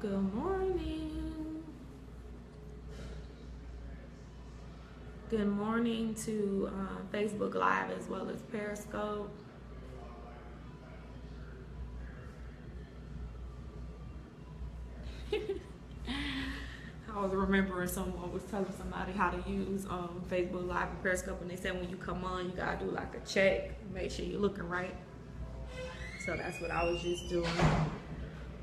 Good morning. Good morning to Facebook Live as well as Periscope. I was remembering someone was telling somebody how to use Facebook Live and Periscope, and they said when you come on, you gotta do like a check, make sure you're looking right. So that's what I was just doing.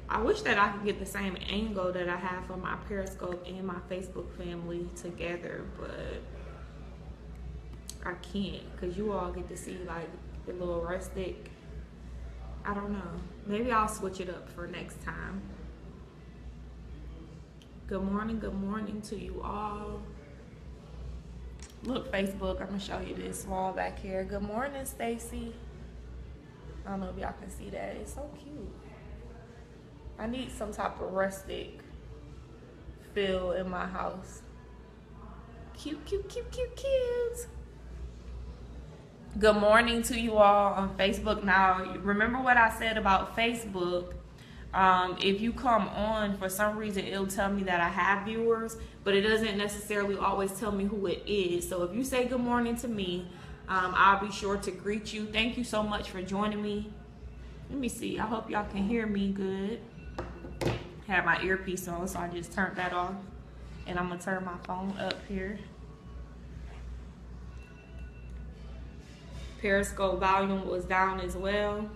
I wish that I could get the same angle that I have for my Periscope and my Facebook family together, but I can't because you all get to see like the little rustic. I don't know. Maybe I'll switch it up for next time. Good morning to you all. Look, Facebook, I'm gonna show you this wall back here. Good morning, Stacy. I don't know if y'all can see that. It's so cute. I need some type of rustic feel in my house. Cute. Good morning to you all on Facebook. Now, remember what I said about Facebook. If you come on, for some reason, it'll tell me that I have viewers, but it doesn't necessarily always tell me who it is. So if you say good morning to me, I'll be sure to greet you. Thank you so much for joining me. Let me see. I hope y'all can hear me good. Had my earpiece on, so I just turned that off. And I'm going to turn my phone up here. Periscope volume was down as well.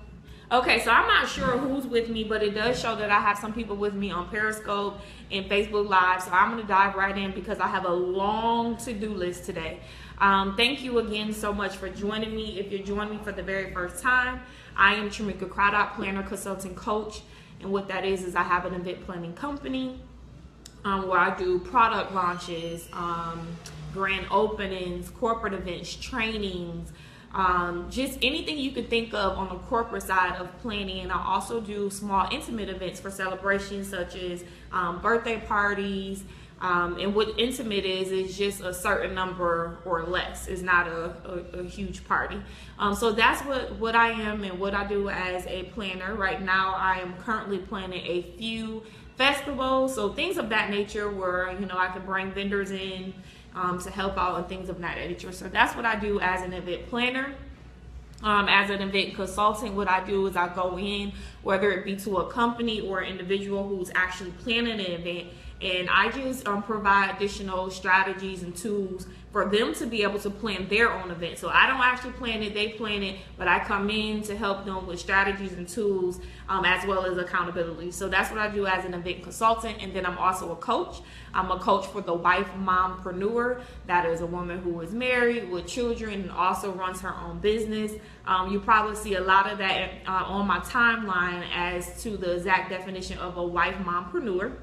Okay, so I'm not sure who's with me, but it does show that I have some people with me on Periscope and Facebook Live. So I'm going to dive right in because I have a long to-do list today. Thank you again so much for joining me. If you're joining me for the very first time, I am Tramika, Craddock, planner, consultant, coach. And what that is I have an event planning company where I do product launches, grand openings, corporate events, trainings, just anything you could think of on the corporate side of planning. And I also do small intimate events for celebrations such as birthday parties. And what intimate is just a certain number or less. It's not a huge party. So that's what I am and what I do as a planner. Right now I am currently planning a few festivals, so things of that nature where I can bring vendors in to help out and things of that nature. So that's what I do as an event planner. As an event consultant, what I do is I go in, whether it be to a company or an individual who's actually planning an event, and I just provide additional strategies and tools for them to be able to plan their own event. So I don't actually plan it, they plan it, but I come in to help them with strategies and tools as well as accountability. So that's what I do as an event consultant. And then I'm also a coach. I'm a coach for the wife-mom-preneur. That is a woman who is married with children and also runs her own business. You probably see a lot of that on my timeline as to the exact definition of a wife-mompreneur.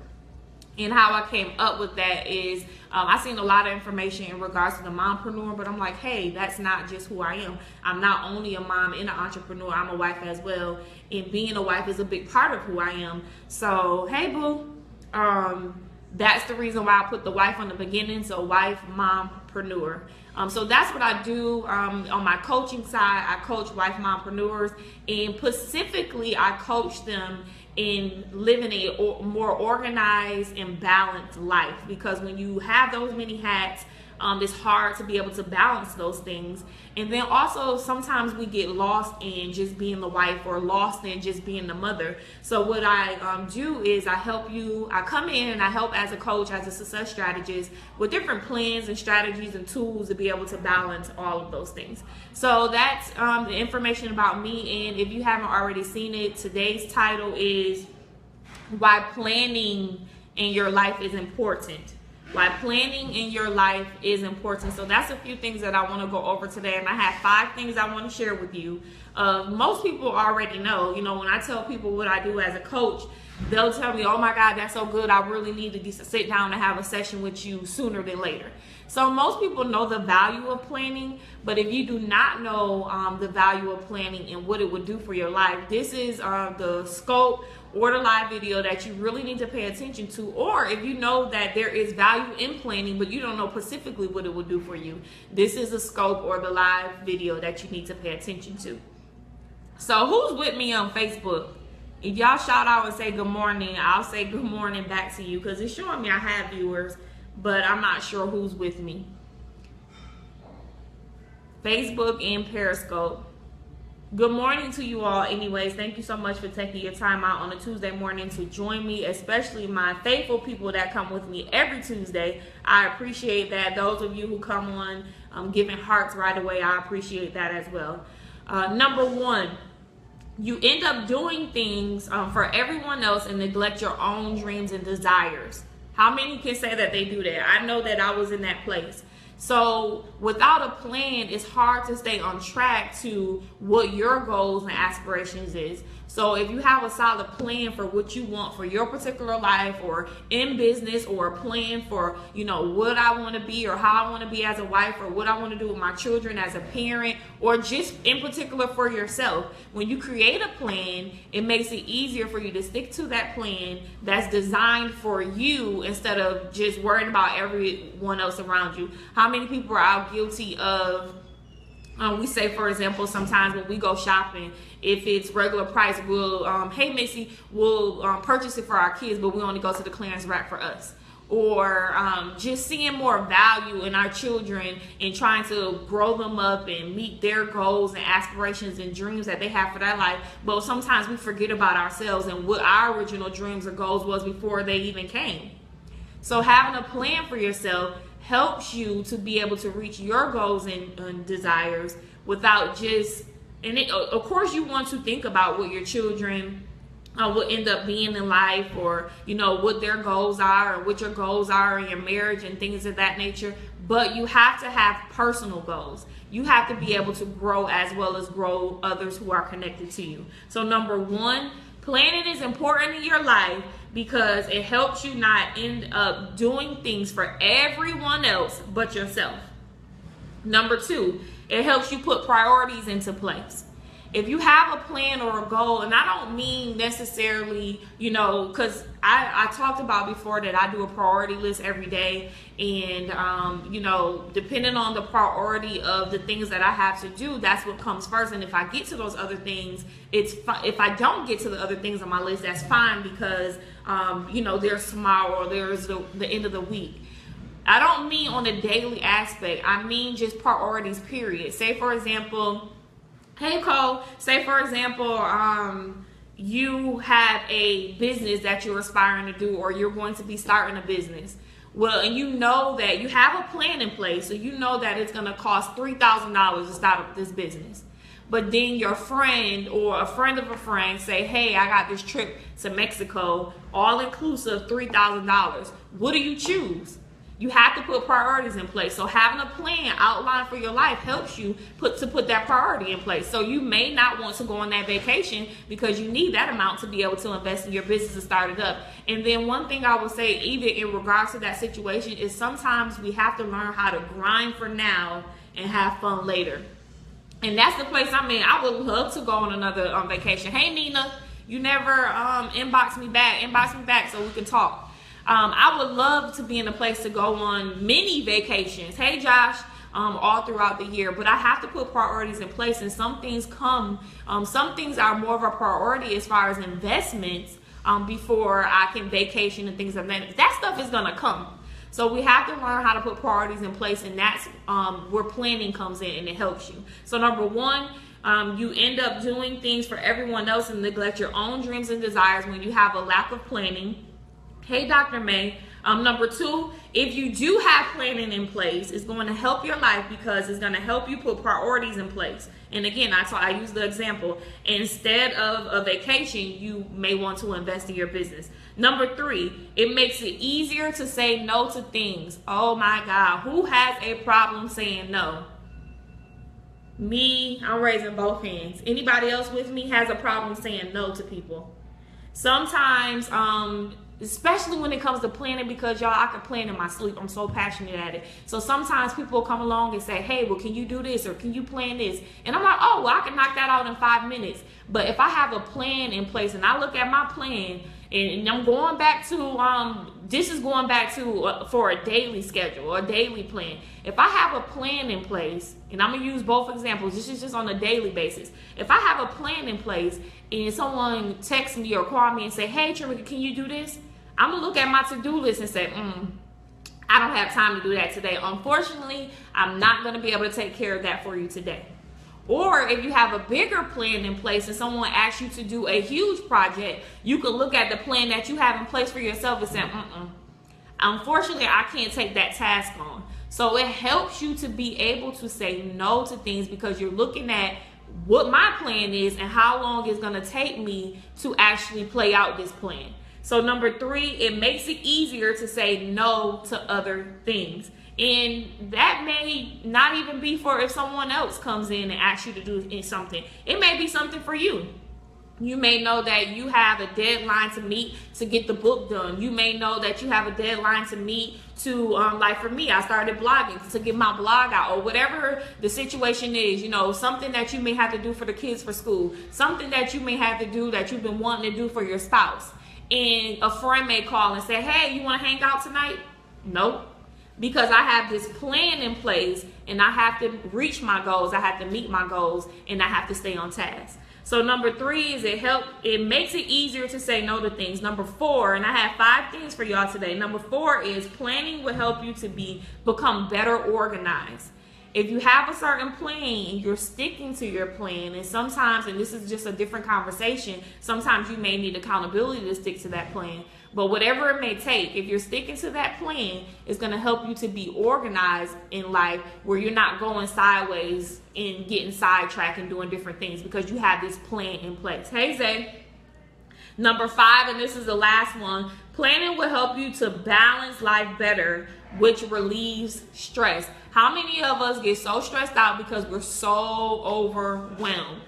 And how I came up with that is I seen a lot of information in regards to the mompreneur, but I'm like, hey, that's not just who I am. I'm not only a mom and an entrepreneur, I'm a wife as well. And being a wife is a big part of who I am. So, hey, boo. That's the reason why I put the wife on the beginning. So wife, mompreneur. So that's what I do on my coaching side. I coach wife mompreneurs, and specifically I coach them in living a more organized and balanced life, because when you have those many hats, it's hard to be able to balance those things. And then also sometimes we get lost in just being the wife or lost in just being the mother. So what I do is I help you, I come in and I help as a coach, as a success strategist with different plans and strategies and tools to be able to balance all of those things. So that's the information about me. And if you haven't already seen it, today's title is Why Planning in Your Life is Important. Why planning in your life is important. So that's a few things that I want to go over today, and I have 5 things I want to share with you. Most people already know, when I tell people what I do as a coach, they'll tell me, oh my God, that's so good, I really need to sit down and have a session with you sooner than later. So most people know the value of planning, but if you do not know the value of planning and what it would do for your life, this is the scope or the live video that you really need to pay attention to. Or if you know that there is value in planning, but you don't know specifically what it would do for you, this is the scope or the live video that you need to pay attention to. So who's with me on Facebook? If y'all shout out and say good morning, I'll say good morning back to you, because it's showing me I have viewers, but I'm not sure who's with me. Facebook and Periscope. Good morning to you all anyways. Thank you so much for taking your time out on a Tuesday morning to join me, especially my faithful people that come with me every Tuesday. I appreciate that. Those of you who come on giving hearts right away, I appreciate that as well. Number one, you end up doing things for everyone else and neglect your own dreams and desires. How many can say that they do that? I know that I was in that place. So without a plan, it's hard to stay on track to what your goals and aspirations is. So if you have a solid plan for what you want for your particular life or in business, or a plan for, you know, what I want to be or how I want to be as a wife, or what I want to do with my children as a parent, or just in particular for yourself, when you create a plan, it makes it easier for you to stick to that plan that's designed for you instead of just worrying about everyone else around you. How many people are out guilty of, we say, for example, sometimes when we go shopping, if it's regular price, we'll, hey Missy, we'll purchase it for our kids, but we only go to the clearance rack for us. Or just seeing more value in our children and trying to grow them up and meet their goals and aspirations and dreams that they have for their life. But sometimes we forget about ourselves and what our original dreams or goals was before they even came. So having a plan for yourself helps you to be able to reach your goals and desires without just, of course you want to think about what your children will end up being in life, or, you know, what their goals are or what your goals are in your marriage and things of that nature. But you have to have personal goals. You have to be able to grow as well as grow others who are connected to you. So number one, planning is important in your life because it helps you not end up doing things for everyone else but yourself. Number two, it helps you put priorities into place. If you have a plan or a goal, and I don't mean necessarily, you know, because I talked about before that I do a priority list every day, and, you know, depending on the priority of the things that I have to do, that's what comes first. And if I get to those other things, it's fine. If I don't get to the other things on my list, that's fine, because, you know, there's tomorrow or there's the end of the week. I don't mean on a daily aspect. I mean just priorities, period. Say, for example, hey Cole, say for example, you have a business that you're aspiring to do, or you're going to be starting a business. Well, and you know that you have a plan in place, so you know that it's going to cost $3,000 to start up this business. But then your friend or a friend of a friend say, hey, I got this trip to Mexico, all inclusive, $3,000. What do you choose? You have to put priorities in place. So having a plan outlined for your life helps you put that priority in place. So you may not want to go on that vacation because you need that amount to be able to invest in your business and start it up. And then one thing I would say, even in regards to that situation, is sometimes we have to learn how to grind for now and have fun later. And that's the place I'm in. I would love to go on another vacation. Hey Nina, you never inbox me back so we can talk. I would love to be in a place to go on many vacations. Hey Josh, all throughout the year, but I have to put priorities in place, and some things some things are more of a priority as far as investments before I can vacation and things of that. That stuff is gonna come. So we have to learn how to put priorities in place, and that's where planning comes in and it helps you. So number one, you end up doing things for everyone else and neglect your own dreams and desires when you have a lack of planning. Hey, Dr. May. Number two, if you do have planning in place, it's going to help your life because it's going to help you put priorities in place. And again, I use the example. Instead of a vacation, you may want to invest in your business. Number three, it makes it easier to say no to things. Oh my God, who has a problem saying no? Me, I'm raising both hands. Anybody else with me has a problem saying no to people? Sometimes, especially when it comes to planning, because y'all, I can plan in my sleep. I'm so passionate at it. So sometimes people come along and say, hey, well, can you do this, or can you plan this? And I'm like, oh, well, I can knock that out in 5 minutes. But if I have a plan in place and I look at my plan And I'm going back to, this is going back to for a daily schedule, a daily plan. If I have a plan in place, and I'm going to use both examples, this is just on a daily basis. If I have a plan in place and someone texts me or call me and say, hey, Tramika, can you do this? I'm going to look at my to-do list and say, I don't have time to do that today. Unfortunately, I'm not going to be able to take care of that for you today. Or if you have a bigger plan in place and someone asks you to do a huge project, you can look at the plan that you have in place for yourself and say, unfortunately, I can't take that task on. So it helps you to be able to say no to things because you're looking at what my plan is and how long it's going to take me to actually play out this plan. So number 3, it makes it easier to say no to other things. And that may not even be for if someone else comes in and asks you to do something. It may be something for you. You may know that you have a deadline to meet to get the book done. You may know that you have a deadline to meet to, like for me, I started blogging to get my blog out, or whatever the situation is, you know, something that you may have to do for the kids for school, something that you may have to do that you've been wanting to do for your spouse. And a friend may call and say, hey, you want to hang out tonight? Nope. Because I have this plan in place and I have to reach my goals, I have to meet my goals, and I have to stay on task. So number 3 is it makes it easier to say no to things. Number 4, and I have 5 things for y'all today. Number 4 is planning will help you to become better organized. If you have a certain plan and you're sticking to your plan, and sometimes, and this is just a different conversation, sometimes you may need accountability to stick to that plan. But whatever it may take, if you're sticking to that plan, it's going to help you to be organized in life where you're not going sideways and getting sidetracked and doing different things because you have this plan in place. Hey, Zay. Number 5, and this is the last one, planning will help you to balance life better, which relieves stress. How many of us get so stressed out because we're so overwhelmed?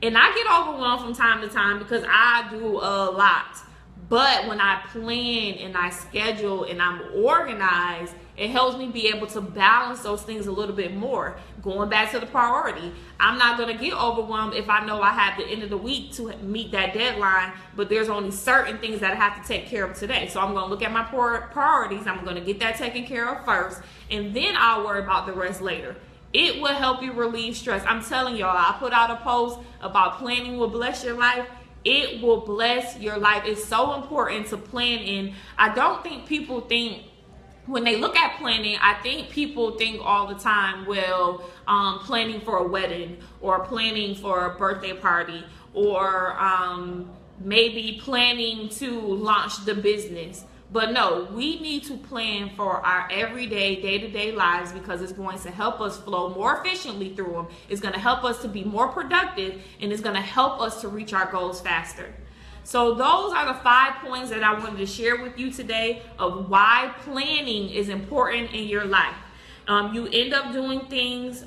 And I get overwhelmed from time to time because I do a lot. But when I plan and I schedule and I'm organized, it helps me be able to balance those things a little bit more. Going back to the priority, I'm not going to get overwhelmed if I know I have the end of the week to meet that deadline, but there's only certain things that I have to take care of today. So I'm going to look at my priorities. I'm going to get that taken care of first, and then I'll worry about the rest later. It will help you relieve stress. I'm telling y'all, I put out a post about planning will bless your life. It will bless your life. It's so important to plan in. I don't think people think, when they look at planning, I think people think all the time, well, planning for a wedding or planning for a birthday party or maybe planning to launch the business. But no, we need to plan for our everyday, day-to-day lives because it's going to help us flow more efficiently through them. It's going to help us to be more productive, and it's going to help us to reach our goals faster. So those are the 5 points that I wanted to share with you today of why planning is important in your life. You end up doing things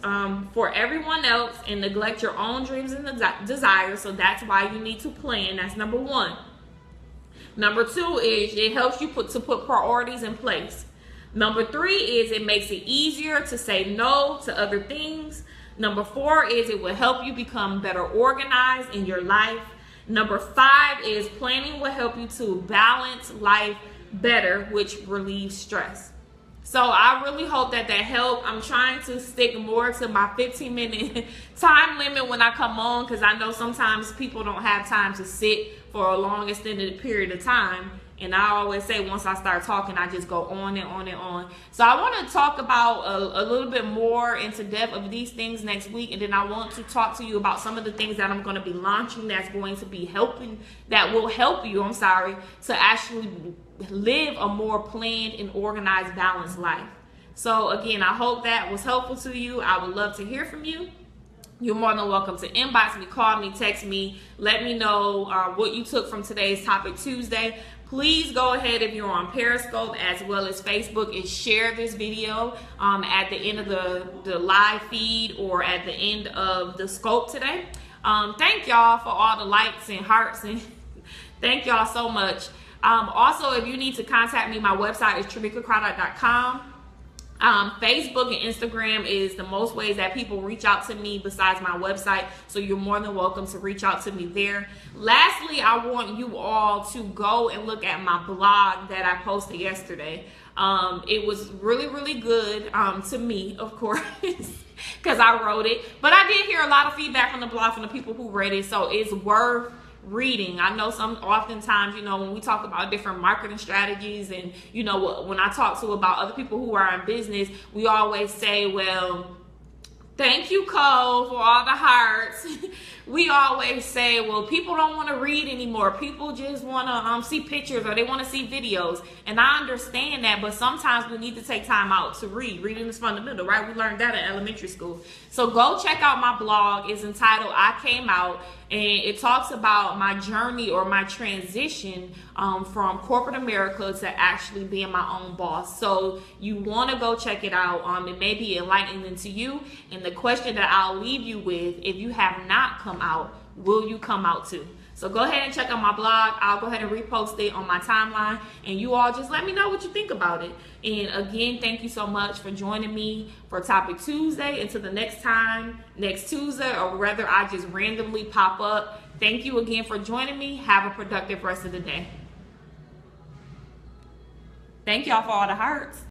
for everyone else and neglect your own dreams and desires. So that's why you need to plan. That's number 1. Number 2 is it helps you put priorities in place. Number 3 is it makes it easier to say no to other things. Number 4 is it will help you become better organized in your life. Number 5 is planning will help you to balance life better, which relieves stress. So I really hope that helped. I'm trying to stick more to my 15-minute time limit when I come on, because I know sometimes people don't have time to sit for a long extended period of time. And I always say once I start talking, I just go on and on and on. So I want to talk about a little bit more into depth of these things next week. And then I want to talk to you about some of the things that I'm going to be launching that's going to be helping, that will help you, to actually live a more planned and organized, balanced life. So again, I hope that was helpful to you. I would love to hear from you. You're more than welcome to inbox me, call me, text me. Let me know what you took from today's Topic Tuesday. Please go ahead, if you're on Periscope as well as Facebook, and share this video at the end of the live feed or at the end of the scope today. Thank y'all for all the likes and hearts, and thank y'all so much. Also, if you need to contact me, my website is tramikacraddock.com. Facebook and Instagram is the most ways that people reach out to me besides my website. So you're more than welcome to reach out to me there. Lastly, I want you all to go and look at my blog that I posted yesterday. It was really, really good to me, of course, because I wrote it. But I did hear a lot of feedback from the blog from the people who read it. So it's worth reading. I know oftentimes, when we talk about different marketing strategies and, when I talk to about other people who are in business, we always say, well, thank you, Cole, for all the hearts. We always say, well, people don't want to read anymore. People just want to see pictures or they want to see videos. And I understand that, but sometimes we need to take time out to read. Reading is fundamental, right? We learned that in elementary school. So go check out my blog. It's entitled I Came Out, and it talks about my journey or my transition from corporate America to actually being my own boss. So you want to go check it out. It may be enlightening to you. And the question that I'll leave you with, if you have not come out, will you come out too? So go ahead and check out my blog. I'll go ahead and repost it on my timeline, and you all just let me know what you think about it. And again, thank you so much for joining me for Topic Tuesday. Until the next time, next Tuesday, or rather I just randomly pop up. Thank you again for joining me. Have a productive rest of the day. Thank y'all for all the hearts.